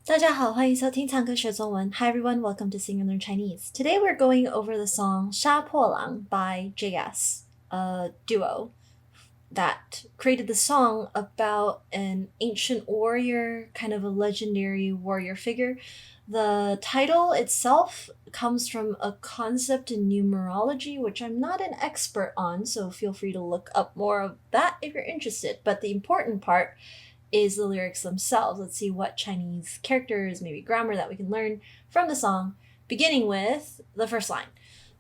大家好，欢迎收听唱歌学中文。Hi everyone, welcome to Sing and Learn Chinese. Today we're going over the song 杀破狼 by JS, a duo that created the song about an ancient warrior, kind of a legendary warrior figure. The title itself comes from a concept in numerology, which I'm not an expert on, so feel free to look up more of that if you're interested. But the important part is the lyrics themselves. Let's see what Chinese characters, maybe grammar that we can learn from the song, beginning with the first line.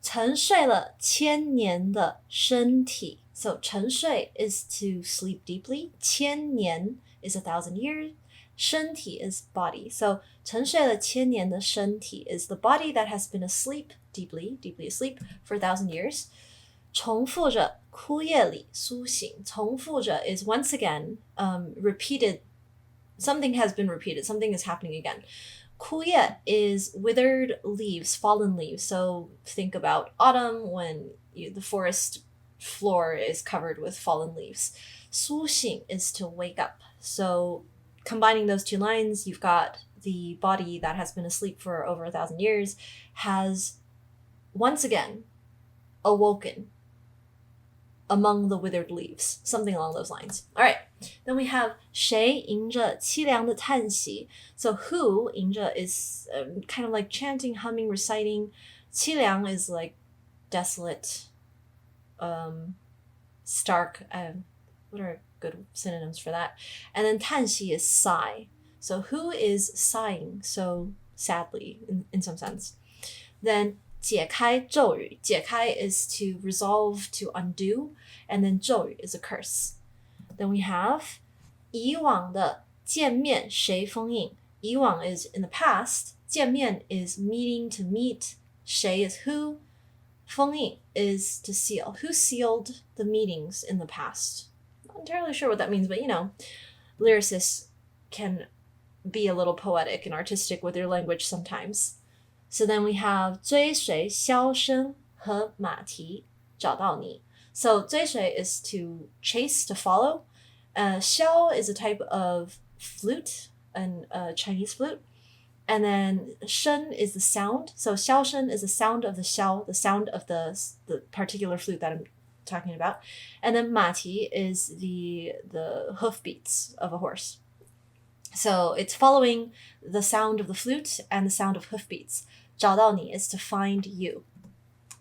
沉睡了千年的身体. So 沉睡 is to sleep deeply. 千年 is 1,000 years. 身体 is body. So 沉睡了千年的身体 is the body that has been asleep, deeply asleep for 1,000 years. 重复着枯叶里苏醒. 重复着 is once again repeated. Something has been repeated. Something is happening again. 枯叶 is withered leaves, fallen leaves. So think about autumn when the forest floor is covered with fallen leaves. 苏醒 is to wake up. So combining those two lines, you've got the body that has been asleep for over 1,000 years has once again awoken among the withered leaves, something along those lines. All right, then we have 谁迎着凄凉的叹息. So who 迎着 is kind of like chanting, humming, reciting. 凄凉 is like desolate, stark. What are good synonyms for that? And then 叹息 is sigh. So who is sighing so sadly in some sense? Then 解开咒语. 解开 is to resolve, to undo, and then 咒语 is a curse. Then we have 以往的见面谁封印. 以往 is in the past. 见面 is meeting, to meet. 谁 is who. 封印 is to seal. Who sealed the meetings in the past? Not entirely sure what that means, but lyricists can be a little poetic and artistic with their language sometimes. So then we have 追随箫声和马蹄找到你. So 追随 is to chase, to follow. 箫 is a type of flute, a Chinese flute. And then 声 is the sound. So 箫声 is the sound of the xiao, the sound of the particular flute that I'm talking about. And then 马蹄 is the hoofbeats of a horse. So it's following the sound of the flute and the sound of hoofbeats. 找到你 is to find you.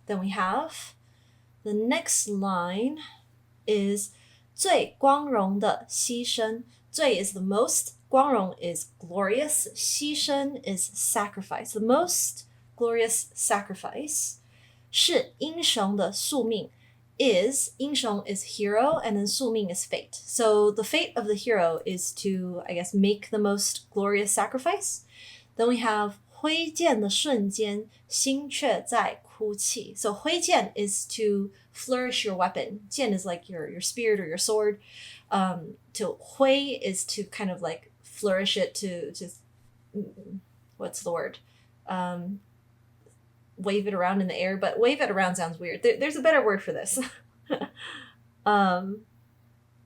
Then we have the next line is 最光荣的牺牲. 最 is the most, 光荣 is glorious, 牺牲 is sacrifice. The most glorious sacrifice 是英雄的宿命. Is 英雄 is hero, and then 宿命 is fate. So the fate of the hero is to, I guess, make the most glorious sacrifice. Then we have 挥剑的瞬间，心却在哭泣. So 挥剑 is to flourish your weapon. 剑 is like your spear or your sword. To 挥 is to kind of like flourish it, to what's the word? Wave it around in the air, but wave it around sounds weird. There's a better word for this.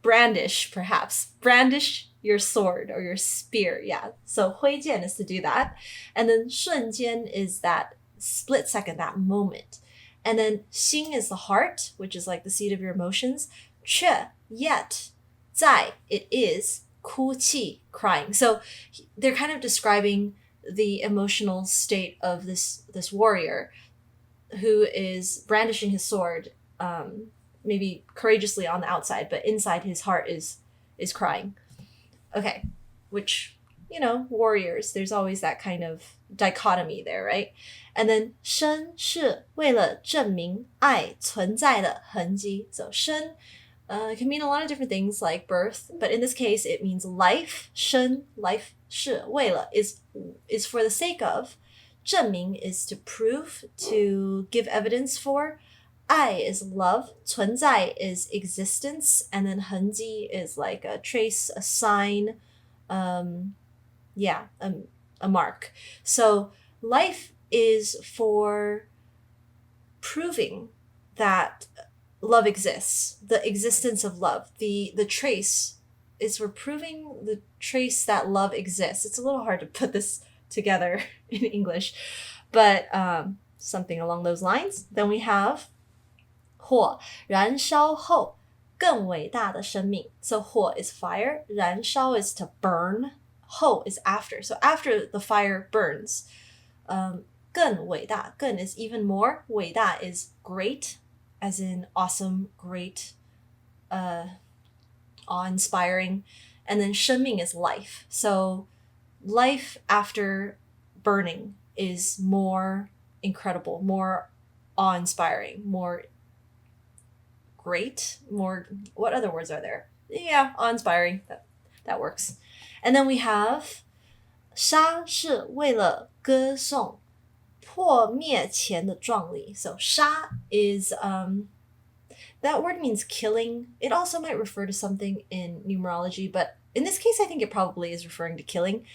Brandish, perhaps. Brandish your sword or your spear. Yeah. So 挥剑 is to do that. And then 瞬间 is that split second, that moment. And then 心 is the heart, which is like the seat of your emotions. 却 yet. 在 it is. 哭泣 crying. So they're kind of describing the emotional state of this warrior who is brandishing his sword, maybe courageously on the outside, but inside his heart is crying. Okay, which, warriors, there's always that kind of dichotomy there, right? And then 生是为了证明爱存在的痕迹. So 生can mean a lot of different things like birth, but in this case it means life. 生 life 是为了 is for the sake of. 证明 is to prove, to give evidence for. 爱 is love. 存在 is existence, and then 痕迹 is like a trace, a sign, a mark. So life is for proving that love exists, the existence of love, the trace is we're proving the trace that love exists. It's a little hard to put this together in English, but something along those lines. Then we have 火燃烧后更伟大的生命. So 火 is fire, 燃烧 is to burn, 后 is after. So after the fire burns, 更伟大, 更 is even more, 伟大 is great, as in awesome, great, awe-inspiring, and then 生命 is life. So life after burning is more incredible, more awe-inspiring, more great, more, what other words are there? Yeah, awe-inspiring, that works. And then we have 杀是为了歌颂破灭前的壮丽. So 杀 is that word means killing. It also might refer to something in numerology, but in this case I think it probably is referring to killing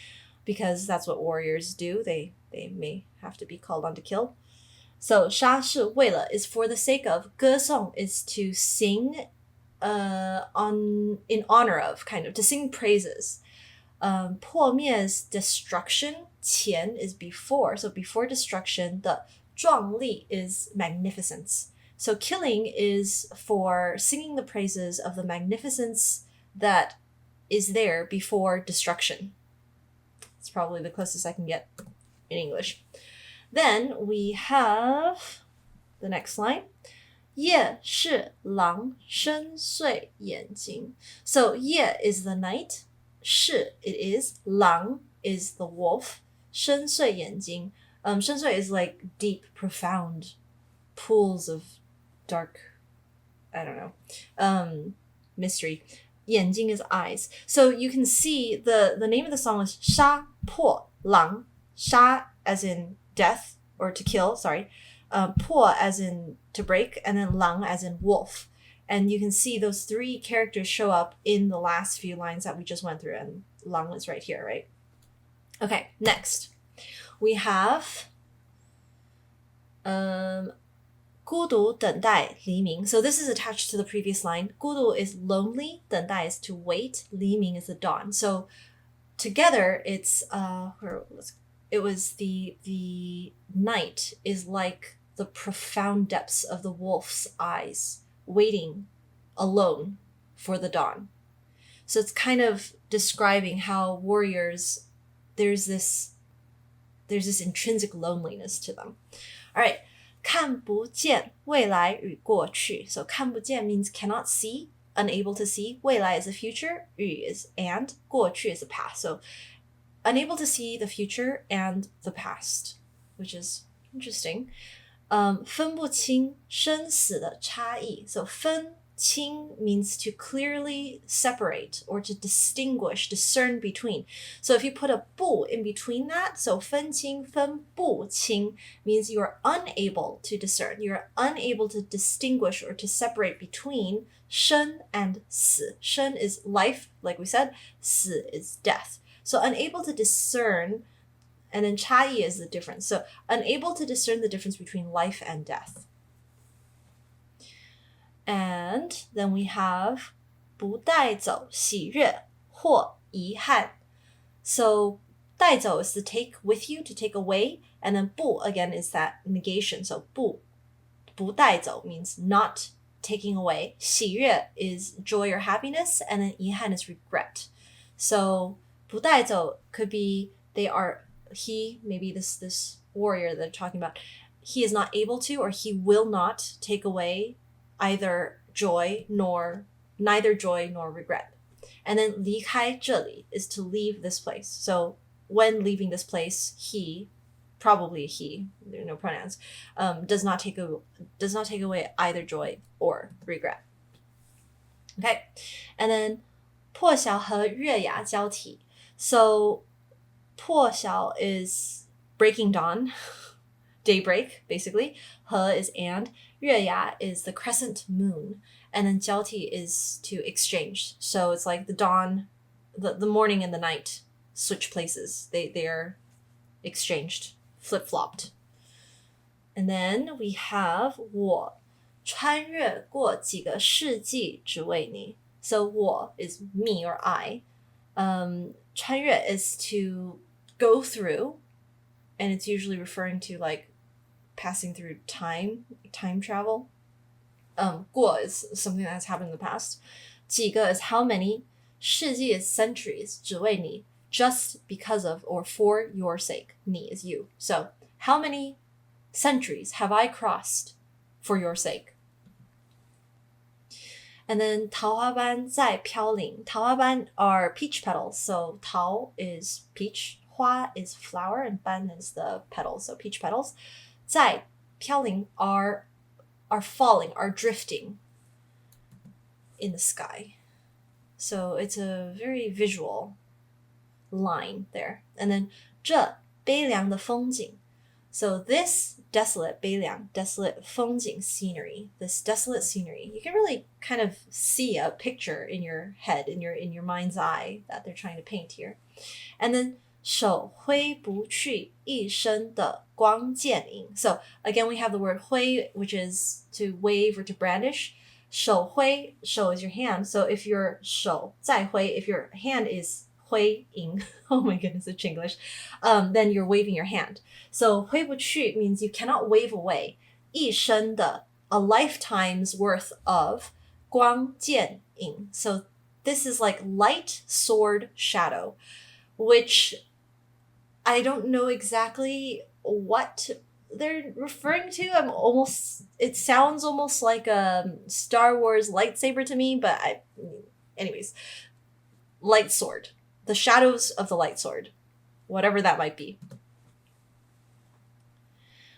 because that's what warriors do. They may have to be called on to kill. So 杀是为了 is for the sake of, 歌颂 is to sing in honor of, kind of to sing praises. 破灭 is destruction, 前 is before, so before destruction. The 壮丽 is magnificence. So killing is for singing the praises of the magnificence that is there before destruction. It's probably the closest I can get in English. Then we have the next line. 夜是狼深邃眼睛. So 夜 is the night, 是 it is, 狼 is the wolf, 深邃眼睛. 深邃 is like deep, profound pools of dark, I don't know, mystery. 眼睛 is eyes. So you can see the name of the song is 杀破狼. 杀 as in death or to kill, sorry. 破 as in to break, and then 狼 as in wolf. And you can see those three characters show up in the last few lines that we just went through, and 狼 is right here, right? Okay, next. We have 孤独等待黎明. So this is attached to the previous line. 孤独 is lonely, 等待 is to wait, 黎明 is the dawn. So together it's it was the night is like the profound depths of the wolf's eyes, waiting alone for the dawn. So it's kind of describing how warriors, there's this intrinsic loneliness to them. All right. 看不见未来与过去. So 看不见 means cannot see, unable to see. 未来 is the future, 与 is and, 过去 is the past. So unable to see the future and the past, which is interesting. 分不清生死的差异. So 分清 means to clearly separate or to distinguish, discern between. So if you put a 不 in between that, so 分清, 分不清 means you are unable to discern. You're unable to distinguish or to separate between 生 and 死. 生 is life, like we said. 死 is death. So unable to discern, and then 差异 is the difference. So unable to discern the difference between life and death. And then we have 不带走喜悦或遗憾. So 带走 is to take with you, to take away, and then 不 again is that negation. So 不带走 means not taking away. 喜悦 is joy or happiness, and then 遗憾 is regret. So 不带走 could be maybe this warrior that they're talking about, he is not able to, or he will not take away neither joy nor regret. And then 离开这里 is to leave this place. So when leaving this place, probably he, there are no pronouns, does not take away either joy or regret. Okay, and then 破晓和月牙交替. So 破晓 is breaking dawn, daybreak, basically. 和 is and. 月牙 is the crescent moon. And then 交替 is to exchange. So it's like the dawn, the morning and the night switch places. They are exchanged, flip-flopped. And then we have 我穿越过几个世纪只为你. So 我 is me or I. 穿越 is to go through, and it's usually referring to like passing through time travel. 过 is something that has happened in the past. 几个 is how many. 世纪 is centuries. 只为你. Just because of or for your sake. 你 is you. So how many centuries have I crossed for your sake? And then 桃花斑在飘零. 桃花斑 are peach petals. So 桃 is peach, 花 is flower, and 斑 is the petals, so peach petals. 在飘零 are falling, are drifting in the sky. So it's a very visual line there. And then 这悲凉的风景. So this desolate 悲凉 desolate 风景 scenery, this desolate scenery, you can really kind of see a picture in your head, in your mind's eye that they're trying to paint here. And then 手挥不去一身的光剑影. So again, we have the word 挥, which is to wave or to brandish. 手挥, 手 is your hand. So if your 手在挥, if your hand is 挥影, oh my goodness, it's English, then you're waving your hand. So 挥不去 means you cannot wave away. 一身的, a lifetime's worth of 光剑影. So this is like light, sword, shadow, which I don't know exactly what they're referring to. It sounds almost like a Star Wars lightsaber to me, but anyways, light sword, the shadows of the light sword, whatever that might be.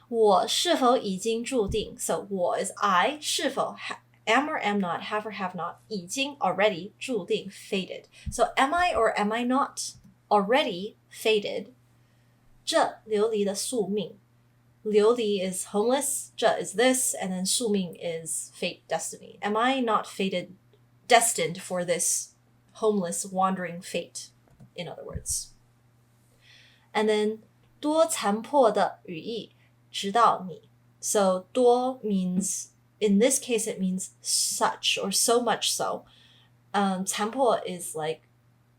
我是否已经注定? So 我 is I, 是否 am or am not, have or have not, 已经 already, 注定 fated. So am I or am I not already fated? 这流离的宿命. 流离 is homeless, 这 is this, and then 宿命 is fate, destiny. Am I not fated, destined for this homeless, wandering fate, in other words? And then 多残破的羽翼, 直到你. So 多 means, in this case, it means such or so much so. 残破 is like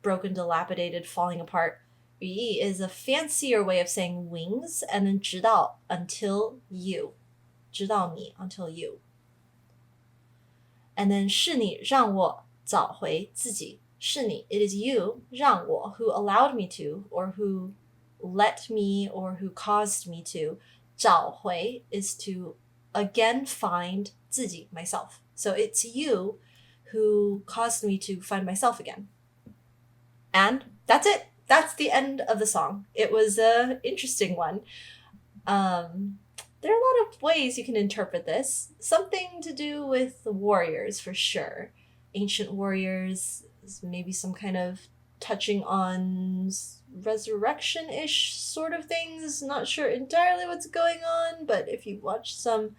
broken, dilapidated, falling apart. 羽翼 is a fancier way of saying wings, and then 直到 until you. 直到你 until you. And then 是你让我找回自己. 是你, it is you, 让我, who allowed me to, or who let me, or who caused me to. 找回 is to again find 自己, myself. So it's you who caused me to find myself again. And that's it. That's the end of the song. It was an interesting one. There are a lot of ways you can interpret this. Something to do with the warriors, for sure. Ancient warriors, maybe some kind of touching on resurrection-ish sort of things. Not sure entirely what's going on, but if you watch some,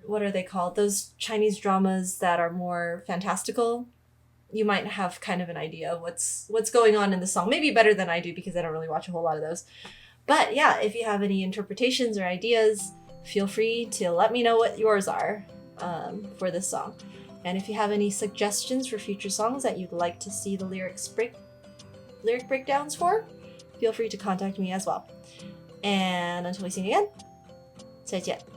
what are they called? Those Chinese dramas that are more fantastical, you might have kind of an idea of what's going on in the song. Maybe better than I do because I don't really watch a whole lot of those. But yeah, if you have any interpretations or ideas, feel free to let me know what yours are for this song. And if you have any suggestions for future songs that you'd like to see the lyric breakdowns for, feel free to contact me as well. And until we see you again, 再见.